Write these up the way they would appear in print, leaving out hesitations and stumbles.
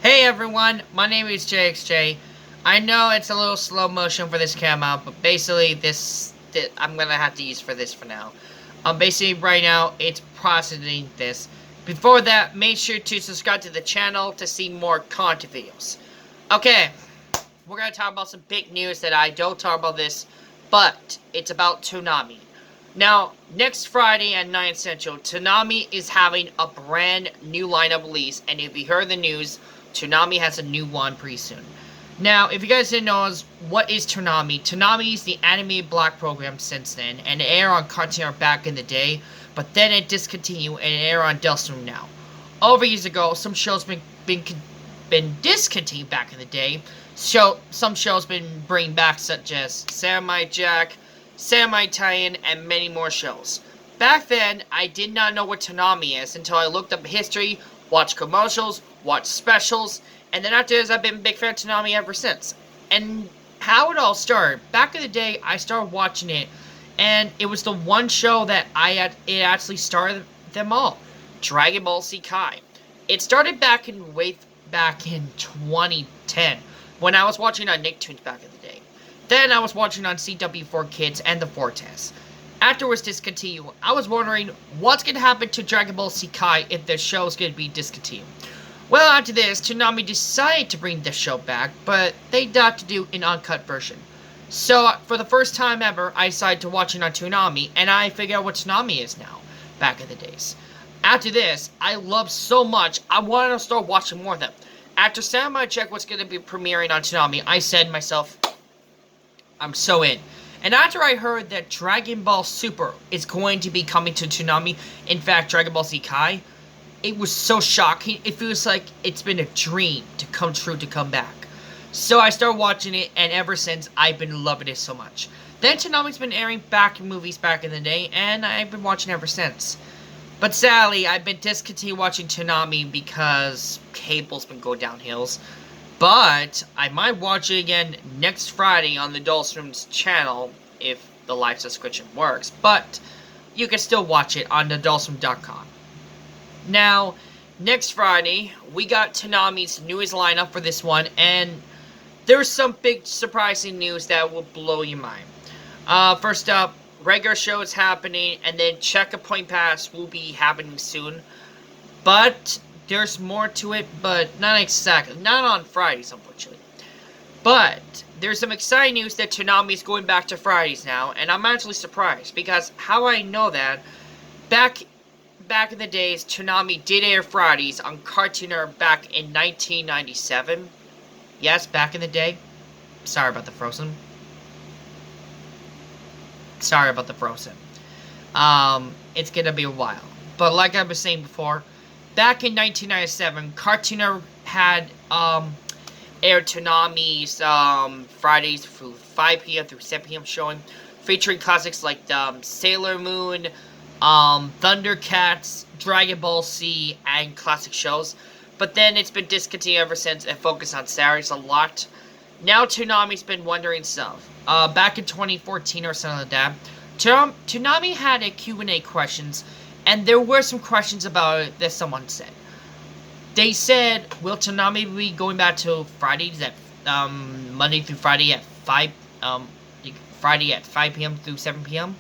Hey everyone, my name is JXJ. I know it's a little slow motion for this cam but basically this I'm gonna have to use for this for now. Basically right now it's processing this. Before that, make sure to subscribe to the channel to see more content videos. Okay, we're gonna talk about some big news that I don't talk about this, but it's about Toonami. Now, next Friday at 9 Central, Toonami is having a brand new lineup release, and if you heard the news, Toonami has a new one pretty soon. Now, if you guys didn't know, what is Toonami? Toonami is the animated block program since then, and it aired on Cartoon Network back in the day, but then it discontinued and it aired on Delstrom now. Over years ago, some shows been discontinued back in the day. Some shows been bring back, such as Samurai Jack, Samurai Titan, and many more shows. Back then, I did not know what Toonami is until I looked up history, watched commercials, watched specials, and then after this, I've been a big fan of Toonami ever since. And how it all started, back in the day, I started watching it, and it was the one show that it actually started them all. Dragon Ball Z Kai. It started way back in 2010 when I was watching on Nicktoons back in the day. Then I was watching on CW4Kids and the Vortex. Afterwards discontinued, I was wondering what's going to happen to Dragon Ball Z Kai if the show's going to be discontinued. Well, after this, Toonami decided to bring the show back, but they got to do an uncut version. So, for the first time ever, I decided to watch it on Toonami, and I figured out what Toonami is now, back in the days. After this, I loved so much, I wanted to start watching more of them. After Samurai Jack was going to be premiering on Toonami, I said to myself, I'm so in. And after I heard that Dragon Ball Super is going to be coming to Toonami, in fact, Dragon Ball Z Kai, it was so shocking. It feels like it's been a dream to come true to come back. So I started watching it, and ever since, I've been loving it so much. Then Toonami's been airing movies back in the day, and I've been watching ever since. But sadly, I've been discontinued watching Toonami because cable's been going downhills. But I might watch it again next Friday on the Adultstrom's channel if the live subscription works. But you can still watch it on adultstrom.com. Now, next Friday, we got Toonami's newest lineup for this one, and there's some big surprising news that will blow your mind. First up, regular show is happening, and then Checkpoint Pass will be happening soon. But there's more to it, but not exactly. Not on Fridays, unfortunately. But there's some exciting news that Toonami is going back to Fridays now, and I'm actually surprised, because how I know that, back in the days, Toonami did air Fridays on Cartoon Network back in 1997. Yes, back in the day. Sorry about the Frozen. Sorry about the Frozen. It's gonna be a while. But like I was saying before, back in 1997, Cartoon Network had aired Toonami's Fridays through 5 p.m. through 7 p.m. showing, featuring classics like Sailor Moon, Thundercats, Dragon Ball Z, and classic shows. But then it's been discontinued ever since and focused on Saturdays a lot. Now Toonami's been wondering stuff. Back in 2014 or something like that, Toonami had a Q&A questions, and there were some questions about it that someone said. They said, will Toonami be going back to Fridays at, Monday through Friday at 5, Friday at 5 p.m. through 7 p.m.?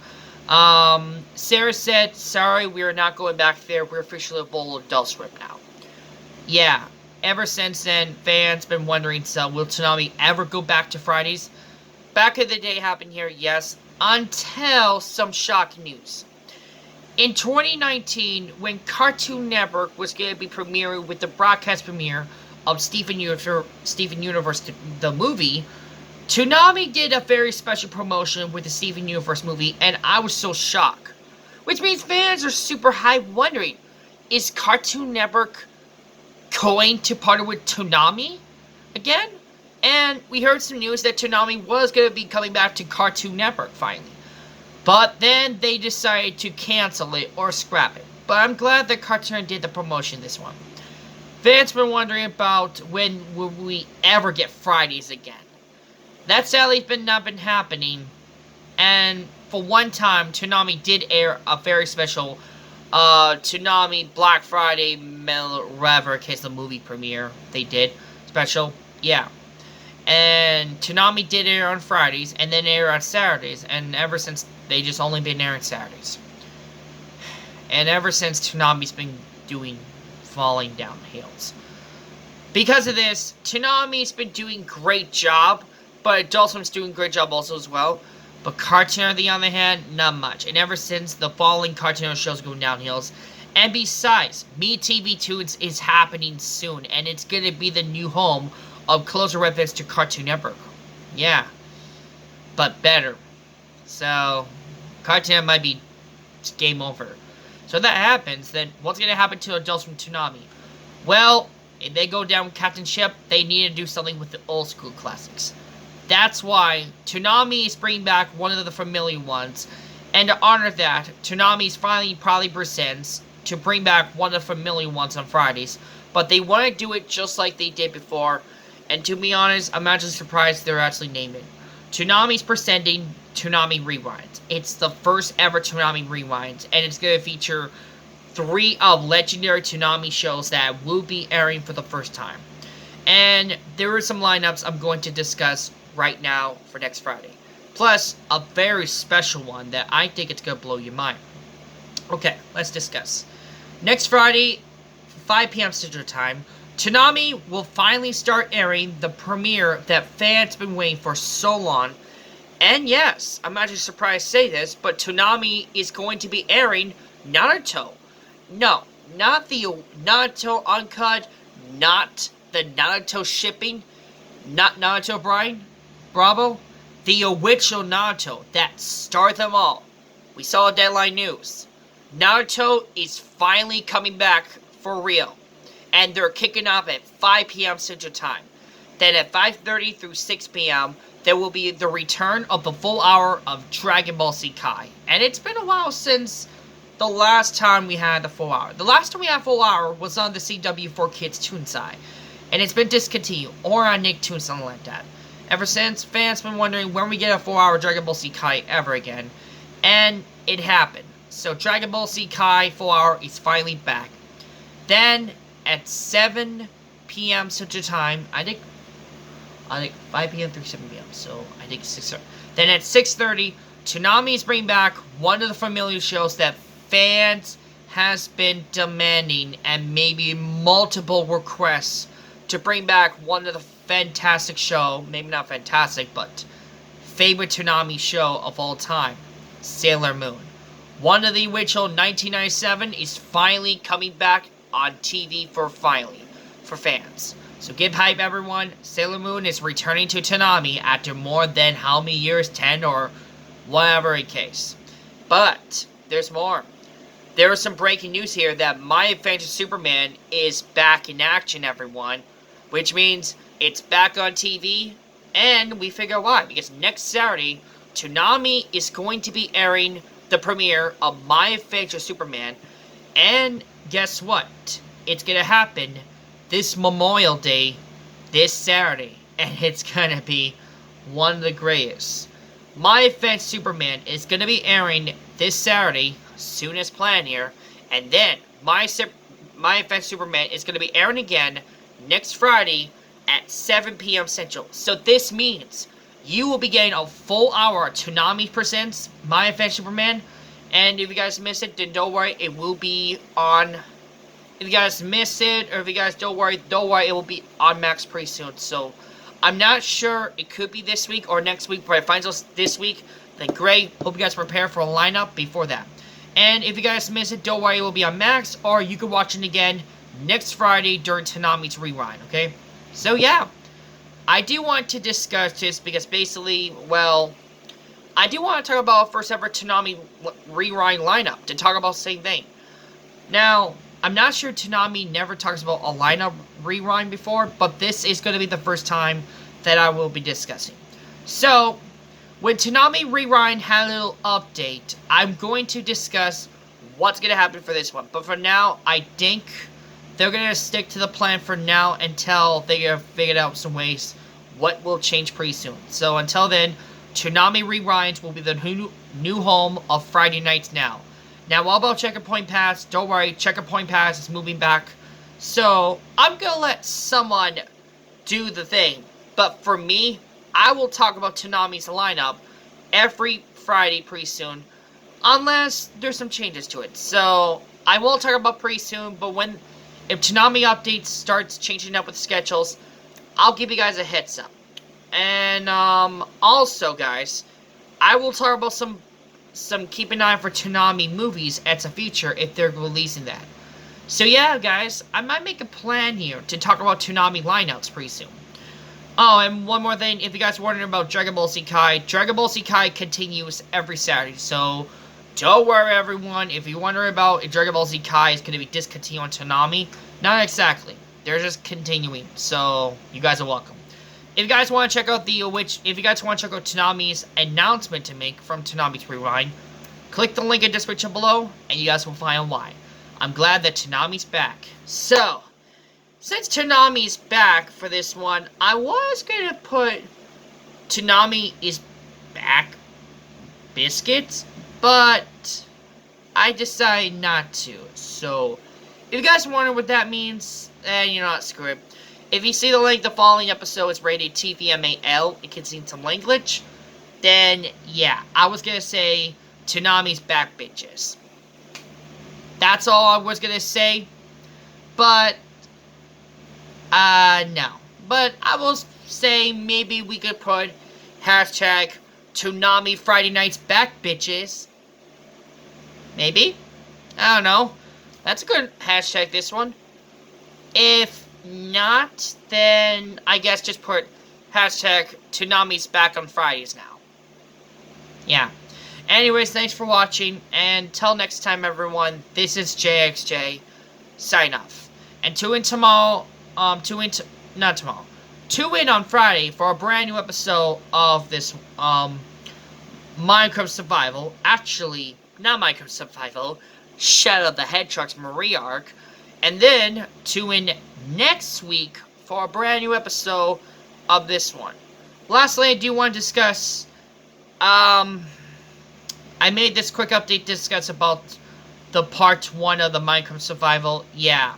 Sarah said, sorry, we are not going back there, we're officially a full adult script now. Yeah, ever since then, fans been wondering, so will Toonami ever go back to Fridays? Back in the day happened here, yes, until some shocking news. In 2019, when Cartoon Network was going to be premiering with the broadcast premiere of Steven Universe, the movie, Toonami did a very special promotion with the Steven Universe movie, and I was so shocked. Which means fans are super hyped wondering, is Cartoon Network going to partner with Toonami again? And we heard some news that Toonami was going to be coming back to Cartoon Network finally. But then they decided to cancel it or scrap it. But I'm glad that Cartoon did the promotion this one. Fans been wondering about when will we ever get Fridays again. That sadly not been happening. And for one time, Toonami did air a very special Toonami, Black Friday, whatever, in case the movie premiere they did. Special, yeah. And Toonami did air on Fridays, and then air on Saturdays, and ever since, they just only been airing Saturdays. And ever since, Toonami's been doing falling down the hills. Because of this, Toonami's been doing great job, but Adult Swim's doing great job also as well. But Cartoon, on the other hand, not much. And ever since, the falling Cartoon shows going downhills. And besides, Me TV Toons is happening soon, and it's gonna be the new home of closer reference to Cartoon Network. Yeah, but better. So, Cartoon might be game over. So if that happens, then what's gonna happen to Adults from Toonami? Well, if they go down Captain Ship, they need to do something with the old school classics. That's why Toonami is bringing back one of the familiar ones, and to honor that, Toonami is finally probably presents to bring back one of the familiar ones on Fridays, but they want to do it just like they did before, and to be honest, I'm actually surprised they're actually naming it. Toonami's presenting Toonami Rewind. It's the first ever Toonami Rewind, and it's going to feature 3 of legendary Toonami shows that will be airing for the first time. And there are some lineups I'm going to discuss right now for next Friday. Plus, a very special one that I think it's going to blow your mind. Okay, let's discuss. Next Friday, 5 p.m. Central Time, Toonami will finally start airing the premiere that fans have been waiting for so long. And yes, I'm actually surprised to say this, but Toonami is going to be airing Naruto. No, not the Naruto Uncut, not the Naruto Shipping, not Naruto Bravo, the original Naruto that started them all. We saw Deadline News. Naruto is finally coming back for real. And they're kicking off at 5 p.m. Central Time. Then at 5:30 through 6 p.m., there will be the return of the full hour of Dragon Ball Z Kai. And it's been a while since the last time we had the full hour. The last time we had full hour was on the CW4Kids Toonsai. And it's been discontinued, or on Nicktoons, something like that. Ever since, fans have been wondering when we get a full hour Dragon Ball Z Kai ever again. And it happened. So Dragon Ball Z Kai full hour is finally back. Then, at 7 p.m. Central Time, I think 5 p.m. through 7 p.m. So I think 6:30. Then at 6:30, Toonami is bringing back one of the familiar shows that fans has been demanding, and maybe multiple requests to bring back one of the fantastic show, maybe not fantastic, but favorite Toonami show of all time, Sailor Moon. One of the original 1997 is finally coming back on TV for fans. So get hype, everyone. Sailor Moon is returning to Toonami after more than how many years? 10 or whatever the case. But there's more. There is some breaking news here that My Adventure Superman is back in action, everyone. Which means it's back on TV, and we figure why. Because next Saturday, Toonami is going to be airing the premiere of My Adventure Superman. And guess what? It's gonna happen this Memorial Day, this Saturday. And it's gonna be one of the greatest. My Adventure Superman is gonna be airing this Saturday, soon as planned here. And then, My Adventure Superman is gonna be airing again next Friday at 7 p.m. Central. So this means you will be getting a full hour of Toonami presents My Adventure Superman. And if you guys miss it, then don't worry, it will be on. If you guys miss it, or if you guys don't worry, it will be on Max pretty soon. So I'm not sure, it could be this week or next week, but if it finds us this week, then great. Hope you guys prepare for a lineup before that. And if you guys miss it, don't worry, it will be on Max, or you can watch it again next Friday during Toonami's Rewind, okay? So yeah, I do want to discuss this because basically, well, I do want to talk about first ever Toonami Rewind lineup, to talk about the same thing. Now, I'm not sure Toonami never talks about a lineup rewind before, but this is going to be the first time that I will be discussing. So, when Toonami Rewind had a little update, I'm going to discuss what's going to happen for this one. But for now, I think they're going to stick to the plan for now until they have figured out some ways what will change pretty soon. So until then, Toonami Rewinds will be the new home of Friday nights now. Now, all about Checkpoint Pass, don't worry, Checkpoint Pass is moving back. So, I'm gonna let someone do the thing. But for me, I will talk about Toonami's lineup every Friday pretty soon. Unless there's some changes to it. So, I will talk about pretty soon, but if Toonami updates starts changing up with schedules, I'll give you guys a heads up. And, also, guys, I will talk about some keep an eye for Toonami movies as a feature if they're releasing that. So yeah, guys, I might make a plan here to talk about Toonami lineups pretty soon. Oh, and one more thing, if you guys are wondering about Dragon Ball Z Kai, Dragon Ball Z Kai continues every Saturday, so don't worry everyone, if you're wondering about if Dragon Ball Z Kai is going to be discontinued on Toonami, not exactly. They're just continuing, so you guys are welcome. If you guys want to check out Toonami's announcement to make from Toonami's Rewind, click the link in the description below, and you guys will find why. I'm glad that Toonami's back. So, since Toonami's back for this one, I was going to put Toonami is back biscuits, but I decided not to. So, if you guys wonder what that means, you're not screw it. If you see the link, the following episode is rated TVMAL, it contains some language, then, yeah, I was gonna say, Toonami's back, bitches. That's all I was gonna say, but, no. But I will say, maybe we could put hashtag Toonami Friday Nights back, bitches. Maybe? I don't know. That's a good hashtag, this one. If not, then I guess just put hashtag Toonami's back on Fridays now. Yeah. Anyways, thanks for watching, and till next time, everyone, this is JXJ, sign off. And tune in on Friday for a brand new episode of this, Minecraft Survival. Actually, not Minecraft Survival, Shadow the Hedgehog's Marie arc. And then, tune in next week for a brand new episode of this one. Lastly, I do want to discuss, I made this quick update to discuss about the part 1 of the Minecraft Survival. Yeah.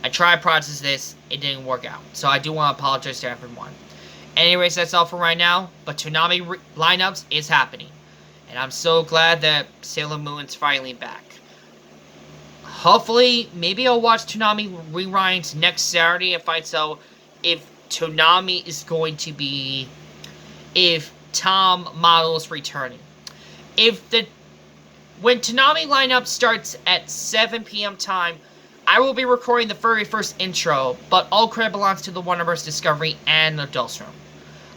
I tried to process this, it didn't work out. So I do want to apologize to everyone. Anyways, that's all for right now, but Toonami lineups is happening. And I'm so glad that Sailor Moon's finally back. Hopefully, maybe I'll watch Toonami rewinds next Saturday if Toonami is going to be, if Tom Model is returning. When Toonami lineup starts at 7 p.m. time, I will be recording the very first intro, but all credit belongs to the Wonderverse Discovery and the Adults Room.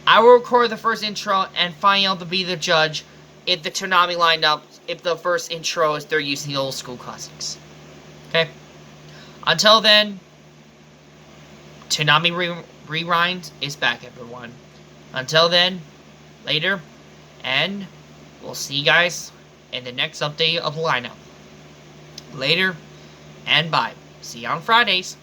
I will record the first intro and find out to be the judge if the Toonami lineup, if the first intro is they're using the old school classics. Okay? Until then, Toonami Rewind is back, everyone. Until then, later, and we'll see you guys in the next update of the lineup. Later, and bye. See you on Fridays.